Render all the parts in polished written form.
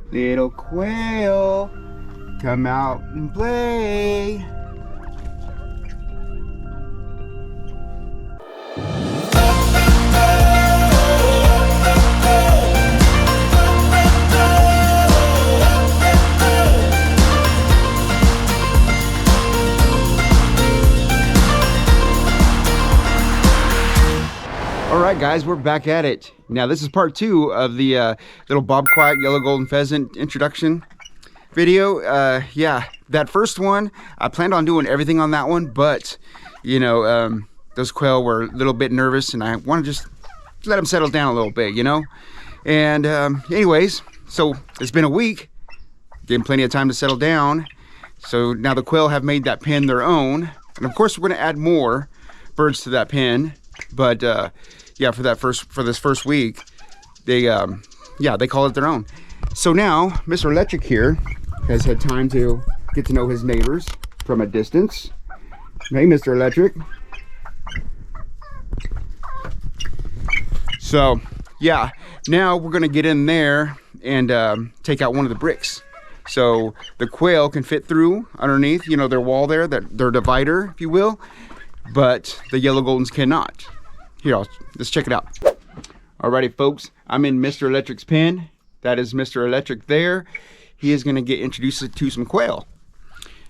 Little quail, come out and play. Alright guys, we're back at it. Now this is part 2 of the little bobwhite yellow golden pheasant introduction video. Yeah, that first one, I planned on doing everything on that one, but you know, those quail were a little bit nervous and I want to just let them settle down a little bit, you know. And anyways, so it's been a week, getting plenty of time to settle down. So now the quail have made that pen their own, and of course we're going to add more birds to that pen. But yeah, for this first week, they call it their own. So now Mr. Electric here has had time to get to know his neighbors from a distance. Hey, Mr. Electric. So yeah, now we're gonna get in there and take out one of the bricks, so the quail can fit through underneath, you know, their wall there, their divider, if you will. But the yellow goldens cannot. Here, let's check it out. Alrighty folks, I'm in Mr. Electric's pen. That is Mr. Electric there. He is gonna get introduced to some quail.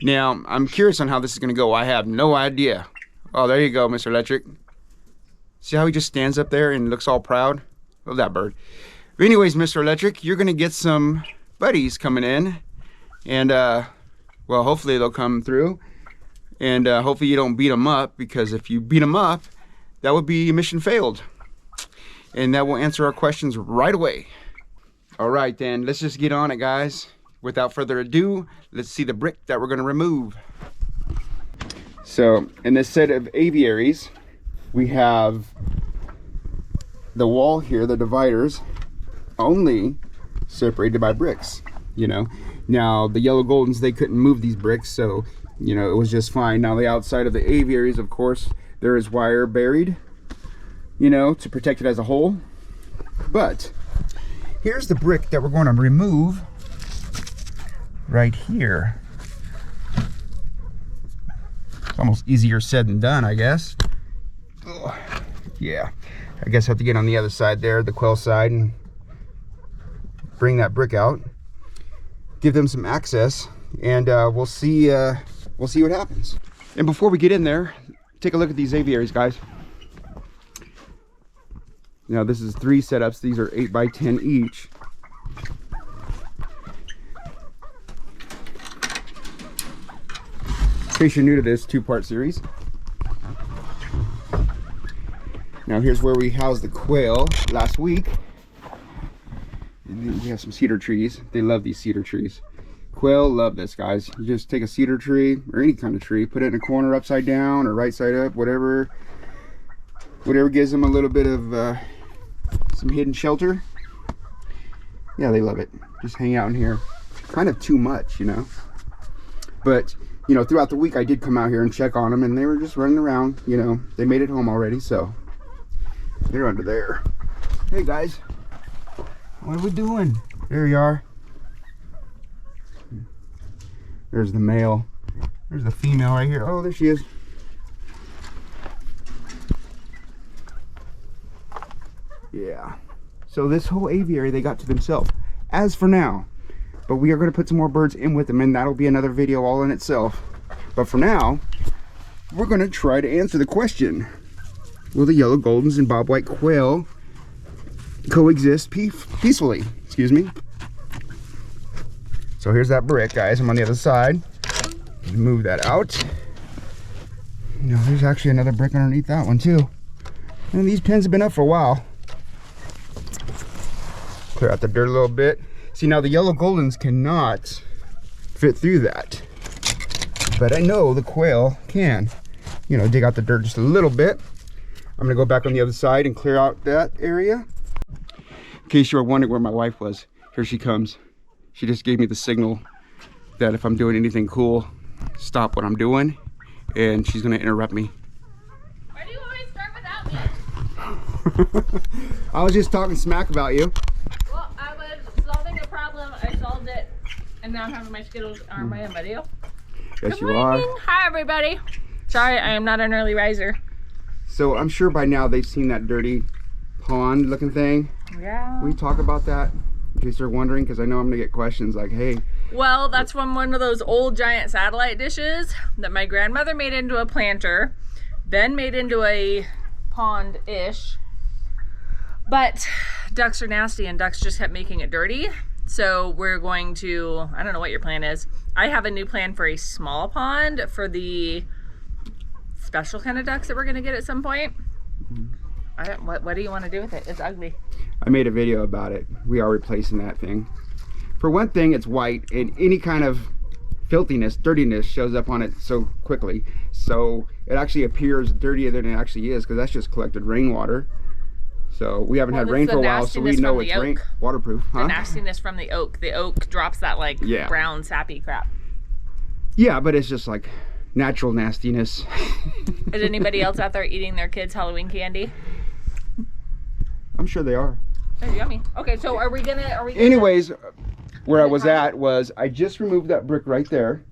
Now, I'm curious on how this is gonna go. I have no idea. Oh, there you go, Mr. Electric. See how he just stands up there and looks all proud? Love that bird. But anyways, Mr. Electric, you're gonna get some buddies coming in. And, well, hopefully they'll come through. And hopefully you don't beat them up, because if you beat them up, that would be mission failed. And that will answer our questions right away. All right, then, let's just get on it, guys. Without further ado, let's see the brick that we're gonna remove. So, in this set of aviaries, we have the wall here, the dividers, only separated by bricks, you know. Now, the yellow goldens, they couldn't move these bricks, so you know, it was just fine. Now the outside of the aviaries, of course, there is wire buried, you know, to protect it as a whole. But here's the brick that we're going to remove right here. It's almost easier said than done, I guess. Ugh. Yeah, I guess I have to get on the other side there, the quail side, and bring that brick out, give them some access, and we'll see what happens. And before we get in there, take a look at these aviaries, guys. Now this is 3 setups. These are 8 by 10 each. In case you're new to this 2-part series. Now here's where we housed the quail last week. And we have some cedar trees. They love these cedar trees. Quail love this, guys. You just take a cedar tree or any kind of tree, put it in a corner upside down or right side up, whatever gives them a little bit of some hidden shelter. Yeah, they love it. Just hang out in here. Kind of too much, you know. But you know, throughout the week I did come out here and check on them, and they were just running around. You know, they made it home already, so they're under there. Hey guys, what are we doing? There you are. There's the male. There's the female right here. Oh, there she is. Yeah. So this whole aviary they got to themselves, as for now. But we are going to put some more birds in with them, and that'll be another video all in itself. But for now, we're going to try to answer the question: will the yellow goldens and bobwhite quail coexist peacefully? Excuse me. So here's that brick, guys. I'm on the other side. Move that out. No, there's actually another brick underneath that one too. And these pens have been up for a while. Clear out the dirt a little bit. See, now the yellow goldens cannot fit through that, but I know the quail can. You know, dig out the dirt just a little bit. I'm gonna go back on the other side and clear out that area. In case you were wondering where my wife was, here she comes. She just gave me the signal that if I'm doing anything cool, stop what I'm doing, and she's gonna interrupt me. Why do you always start without me? I was just talking smack about you. Well, I was solving a problem I solved And now I'm having my Skittles on my video. Yes, Good you morning. are. Hi, everybody. Sorry, I am not an early riser. So I'm sure by now they've seen that dirty pond looking thing. Yeah. We talk about that in case they're wondering, because I know I'm gonna get questions like, hey. Well, that's from one of those old giant satellite dishes that my grandmother made into a planter, then made into a pond-ish. But ducks are nasty and ducks just kept making it dirty. So we're going to, I don't know what your plan is. I have a new plan for a small pond for the special kind of ducks that we're gonna get at some point. What do you want to do with it? It's ugly. I made a video about it. We are replacing that thing. For one thing, it's white, and any kind of filthiness, dirtiness shows up on it so quickly. So it actually appears dirtier than it actually is, because that's just collected rainwater. So we haven't had rain for a while, so we know it's waterproof. The nastiness from the oak. The oak drops that like brown sappy crap. Yeah, but it's just like natural nastiness. Is anybody else out there eating their kids' Halloween candy? I'm sure they are. They're yummy. Okay, so are we gonna Anyways, where I was at was I just removed that brick right there,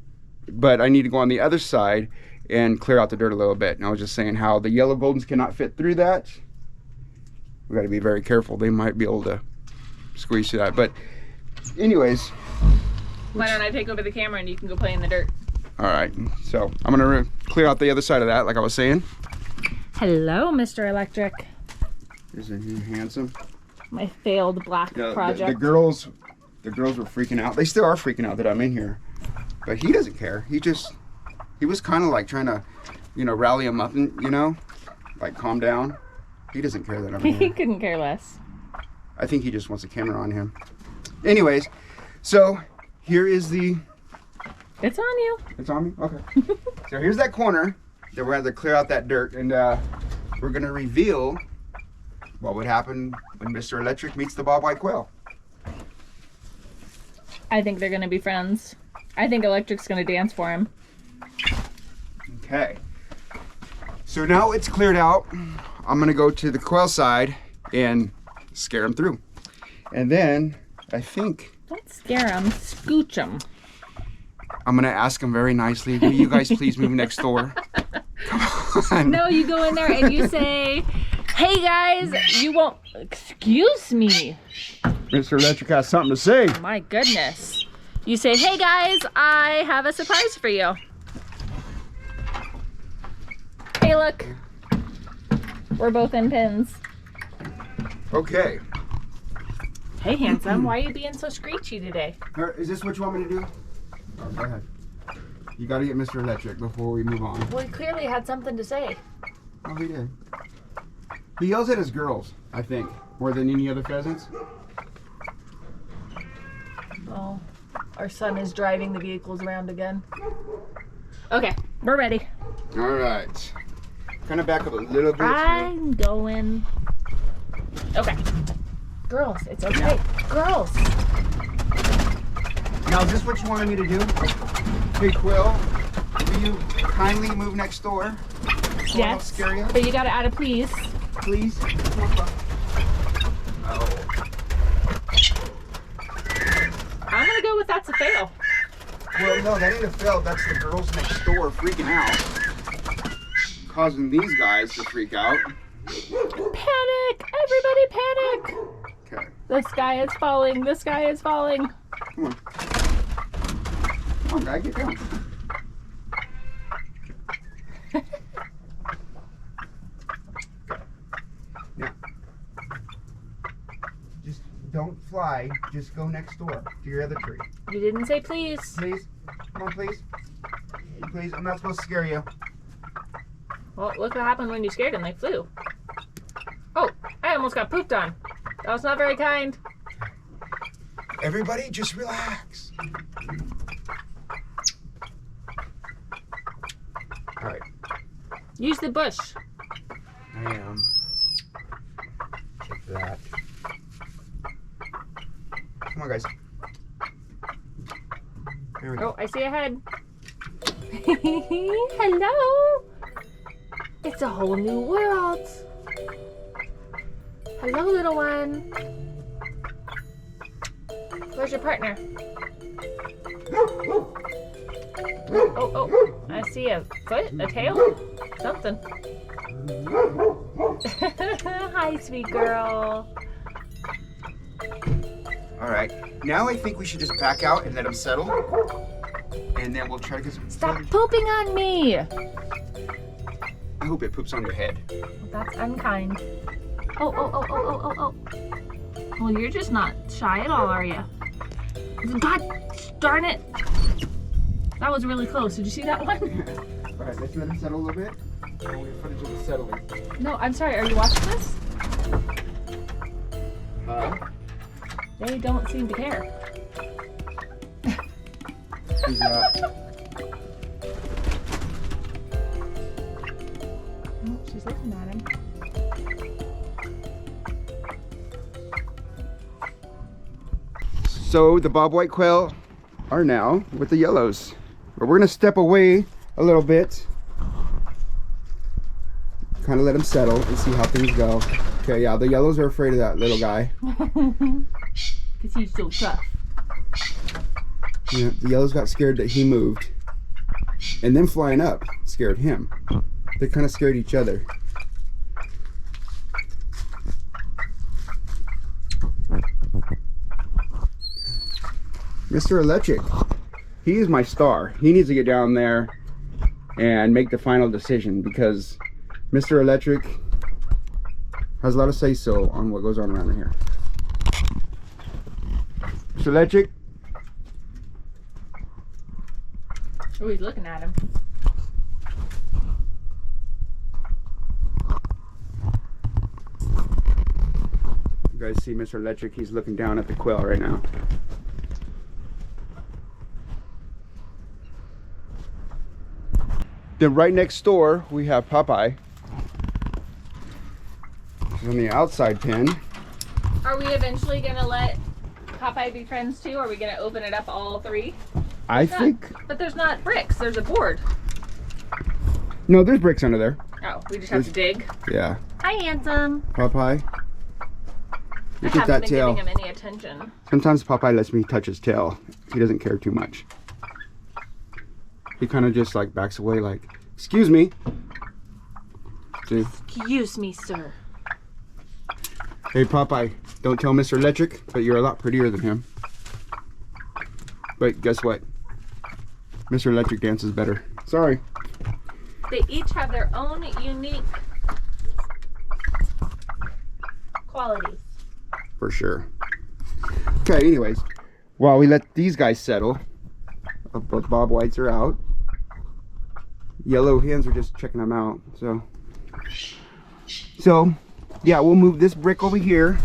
but I need to go on the other side and clear out the dirt a little bit. And I was just saying how the yellow goldens cannot fit through that. We got to be very careful. They might be able to squeeze through that. But anyways. Why don't I take over the camera and you can go play in the dirt? All right. So I'm going to clear out the other side of that, like I was saying. Hello, Mr. Electric. Isn't he handsome? My failed black project. The girls were freaking out. They still are freaking out that I'm in here. But he doesn't care. He was kind of like trying to, rally him up and, like calm down. He doesn't care that I'm here. He couldn't care less. I think he just wants a camera on him. Anyways, so here is the... It's on you. It's on me? Okay. So here's that corner that we're going to clear out that dirt, and we're going to reveal what would happen when Mr. Electric meets the Bobwhite quail. I think they're going to be friends. I think Electric's going to dance for him. Okay. So now it's cleared out. I'm going to go to the quail side and scare him through. And then I think... Don't scare him, scooch him. I'm going to ask him very nicely, will you guys please move next door? Come on. No, you go in there and you say, hey guys, you won't... Excuse me. Mr. Electric has something to say. My goodness. You say, hey guys, I have a surprise for you. Hey, look. We're both in pins. Okay. Hey, handsome. Why are you being so screechy today? Is this what you want me to do? Oh, go ahead. You got to get Mr. Electric before we move on. Well, he clearly had something to say. Oh, he did. He yells at his girls, I think, more than any other pheasants. Oh, our son is driving the vehicles around again. Okay, we're ready. All right. Kind of back up a little bit. I'm going. Okay. Girls, it's okay. Girls. Now, is this what you wanted me to do? Hey, Quail, will you kindly move next door? So I don't scare you? But you gotta add a please. Please? Oh. I'm gonna go with that's a fail. Well, no, that ain't a fail. That's the girls next door freaking out. Causing these guys to freak out. Panic! Everybody panic! Okay. The sky is falling. The sky is falling. Come on. Come on, guy, get down. Now, just don't fly. Just go next door to your other tree. You didn't say please. Please. Come on, please. Please, I'm not supposed to scare you. Well, look what happened when you scared them. They flew. Oh, I almost got pooped on. That was not very kind. Everybody, just relax. All right. Use the bush. I am. Take that. Come on, guys. There we go. Oh, I see a head. Hello. It's a whole new world. Hello, little one. Where's your partner? Oh, I see a foot, a tail, something. Hi, sweet girl. All right, now I think we should just back out and let him settle. And then we'll try to get some Stop footage. pooping on me. I hope it poops on your head. That's unkind. Oh. Well, you're just not shy at all, are you? God darn it. That was really close. Did you see that one? All right, let's let him settle a little bit. And we have footage of the settling. No, I'm sorry. Are you watching this? They don't seem to care. He's Oh, she's looking at him. So the bobwhite quail are now with the yellows. But we're gonna step away a little bit. Kind of let them settle and see how things go. Okay, yeah, the yellows are afraid of that little guy. Because he's so tough. Yeah, the yellows got scared that he moved. And them flying up scared him. They kind of scared each other. Mr. Electric, he is my star. He needs to get down there and make the final decision because Mr. Electric has a lot of say-so on what goes on around here. Mr. Electric? Oh, he's looking at him. You guys see Mr. Electric? He's looking down at the quail right now. Then right next door, we have Popeye. He's on the outside pen. Are we eventually going to let Popeye be friends too? Are we going to open it up all three? I think... But there's not bricks. There's a board. No, there's bricks under there. Oh, we just have to dig. Yeah. Hi, handsome. Popeye. I Look at haven't that been tail. giving him any attention. Sometimes Popeye lets me touch his tail. He doesn't care too much. He kind of just like backs away like, excuse me. See? Excuse me, sir. Hey Popeye, don't tell Mr. Electric, but you're a lot prettier than him. But guess what? Mr. Electric dances better. Sorry. They each have their own unique qualities. For sure. Okay, anyways. While we let these guys settle, both bobwhites are out. Yellow hens are just checking them out. So yeah, we'll move this brick over here.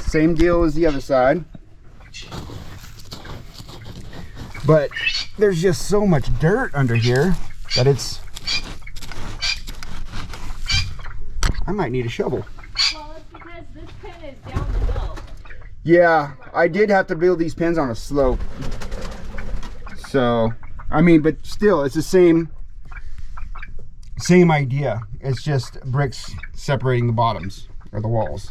Same deal as the other side. But there's just so much dirt under here that it's... I might need a shovel. Well, it's because this pin is down the hill. Yeah, I did have to build these pens on a slope. So, I mean, but still, it's the same idea. It's just bricks separating the bottoms or the walls.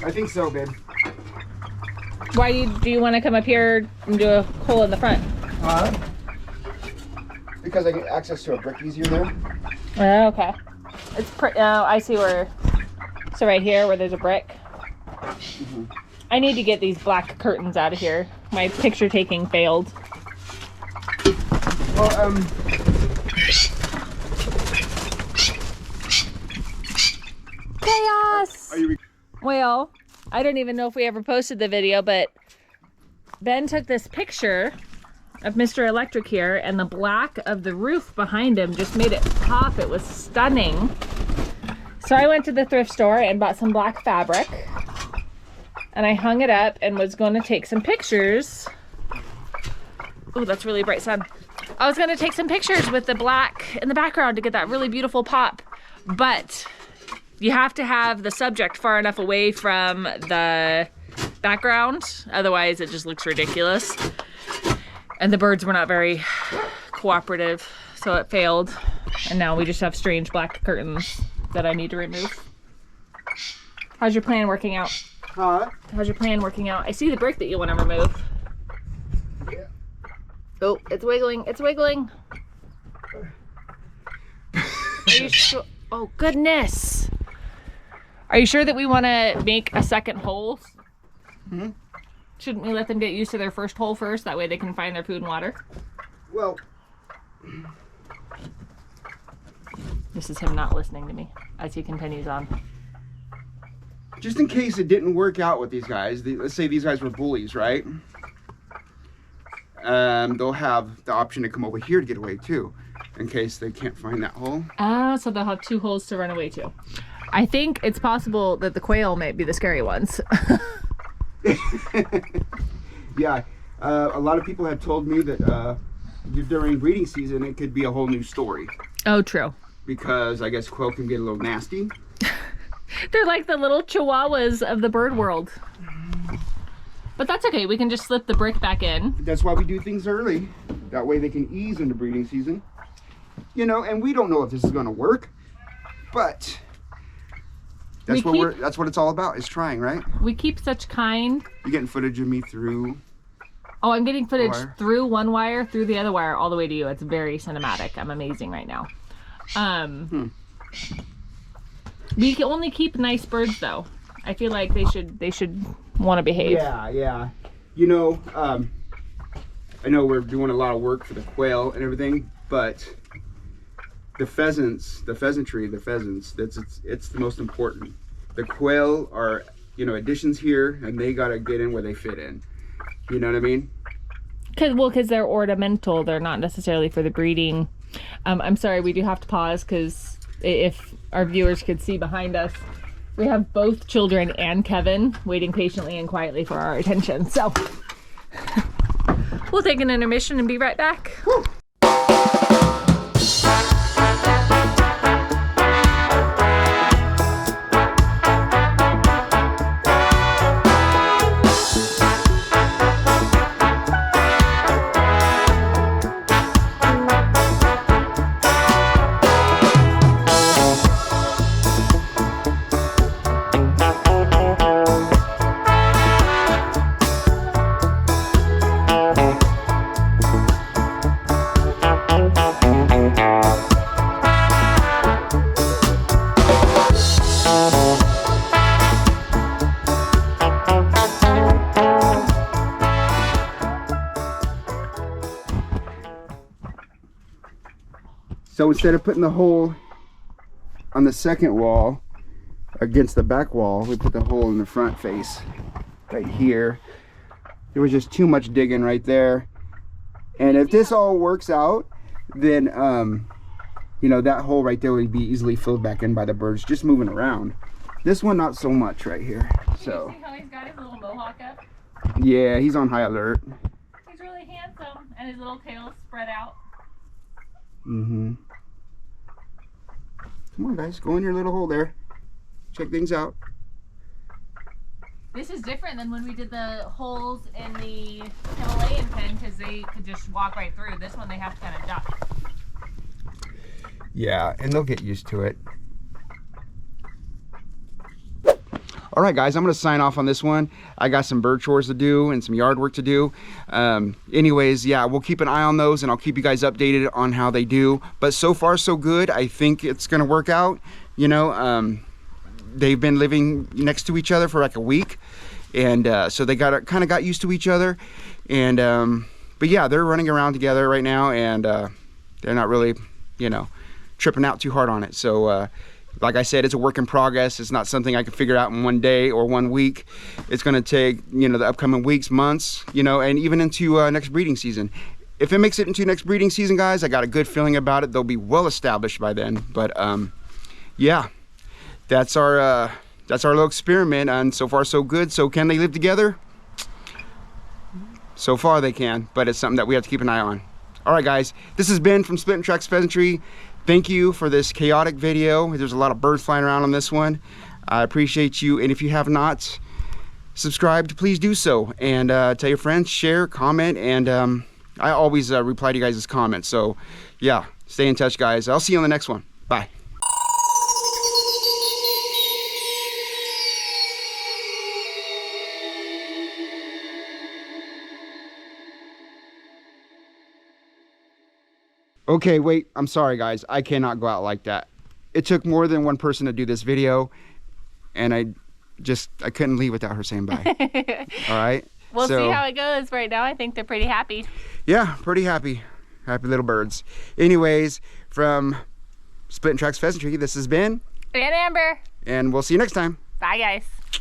I think so, babe. Why do you want to come up here and do a hole in the front? Because I get access to a brick easier there. Oh, okay. It's I see where. So right here, where there's a brick. Mm-hmm. I need to get these black curtains out of here. My picture taking failed. Well, Chaos! are you? Well, I don't even know if we ever posted the video, but Ben took this picture of Mr. Electric here, and the black of the roof behind him just made it pop. It was stunning. So I went to the thrift store and bought some black fabric, and I hung it up and was going to take some pictures. Oh, that's really bright sun. I was going to take some pictures with the black in the background to get that really beautiful pop, but you have to have the subject far enough away from the background, otherwise it just looks ridiculous. And the birds were not very cooperative, so it failed. And now we just have strange black curtains that I need to remove. How's your plan working out? Huh? How's your plan working out? I see the brick that you want to remove. Yeah. Oh, it's wiggling. It's wiggling. Are you sure? Oh, goodness. Are you sure that we want to make a second hole? Hmm? Shouldn't we let them get used to their first hole first? That way they can find their food and water. Well, this is him not listening to me as he continues on. just in case it didn't work out with these guys, let's say these guys were bullies, right? They'll have the option to come over here to get away too, in case they can't find that hole. Oh, so they'll have 2 holes to run away to. I think it's possible that the quail might be the scary ones. Yeah, a lot of people have told me that during breeding season it could be a whole new story. Oh, true. Because I guess quail can get a little nasty. They're like the little chihuahuas of the bird world. But that's okay. We can just slip the brick back in. That's why we do things early. That way they can ease into breeding season. You know, and we don't know if this is going to work, but that's what it's all about, is trying, right? We keep such kind. You're getting footage of me through. Oh, I'm getting footage wire. through one wire, through the other wire, all the way to you. It's very cinematic. I'm amazing right now. We can only keep nice birds, though. I feel like they should want to behave. Yeah. You know, I know we're doing a lot of work for the quail and everything, but the pheasants, the pheasantry, the pheasants, it's the most important. The quail are, you know, additions here, and they got to get in where they fit in. You know what I mean? Because they're ornamental. They're not necessarily for the breeding. I'm sorry, we do have to pause because if our viewers could see behind us, we have both children and Kevin waiting patiently and quietly for our attention. So we'll take an intermission and be right back. Woo. So instead of putting the hole on the second wall against the back wall, we put the hole in the front face right here. There was just too much digging right there. And if this all works out, then you know, that hole right there would be easily filled back in by the birds just moving around. This one, not so much right here. So See how he's got his little mohawk up? yeah, he's on high alert. He's really handsome, and his little tail's spread out. Mm-hmm. Come on, guys, go in your little hole there. Check things out. This is different than when we did the holes in the Himalayan pen because they could just walk right through. This one they have to kind of duck. Yeah, and they'll get used to it. All right, guys, I'm going to sign off on this one. I got some bird chores to do and some yard work to do. Anyways, yeah, we'll keep an eye on those, and I'll keep you guys updated on how they do. But so far, so good. I think it's going to work out. You know, they've been living next to each other for like a week, and so they kind of got used to each other. And but yeah, they're running around together right now, and they're not really, you know, tripping out too hard on it. So like I said, it's a work in progress. It's not something I can figure out in one day or 1 week. It's going to take, you know, the upcoming weeks, months, you know, and even into next breeding season. If it makes it into next breeding season, guys, I got a good feeling about it. They'll be well established by then. But yeah, that's our little experiment, and so far so good. So can they live together? So far they can, but it's something that we have to keep an eye on. All right, guys, this has Ben from SplittinTracks Pheasantry. Thank you for this chaotic video. There's a lot of birds flying around on this one. I appreciate you, and if you have not subscribed, please do so. And tell your friends, share, comment, and I always reply to you guys' comments. So yeah, stay in touch, guys. I'll see you on the next one. Bye. Okay, wait, I'm sorry guys. I cannot go out like that. It took more than one person to do this video, and I couldn't leave without her saying bye. All right? We'll see how it goes. Right now, I think they're pretty happy. Yeah, pretty happy. Happy little birds. Anyways, from SplittinTracks Pheasantry, this has been... And Amber. And we'll see you next time. Bye, guys.